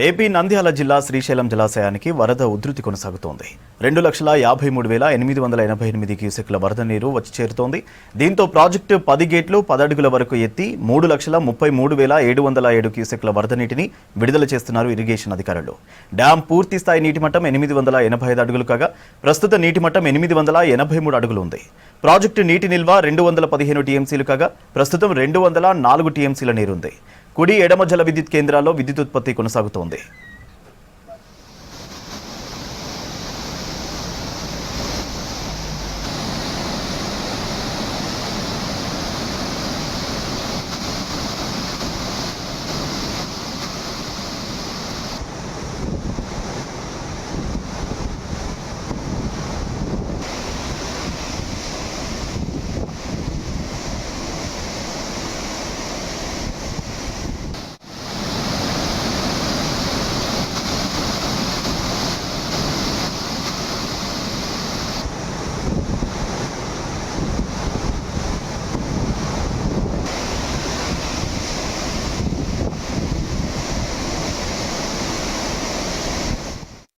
AP Nandyal జిల్లా శ్రీశైలం జలాశయానికి వరద ఉధృతి కొనసాగుతోంది. 2,53,888 క్యూసెక్ల వరద నీరు వచ్చి చేరుతోంది. దీంతో ప్రాజెక్టు 10 గేట్లు 10 అడుగుల వరకు ఎత్తి 3,33,707 క్యూసెక్ల వరద నీటిని విడుదల చేస్తున్నారు ఇరిగేషన్ అధికారులు. డ్యాం పూర్తి స్థాయి నీటి మట్టం 885 అడుగులు కాగా ప్రస్తుత నీటి మట్టం 883 అడుగులు ఉంది. ప్రాజెక్టు నీటి నిల్వ 215 టీఎంసీలు కాగా ప్రస్తుతం 204 టీఎంసీల నీరుంది. కుడి ఎడమ జల విద్యుత్ కేంద్రాల్లో విద్యుత్ ఉత్పత్తి కొనసాగుతోంది.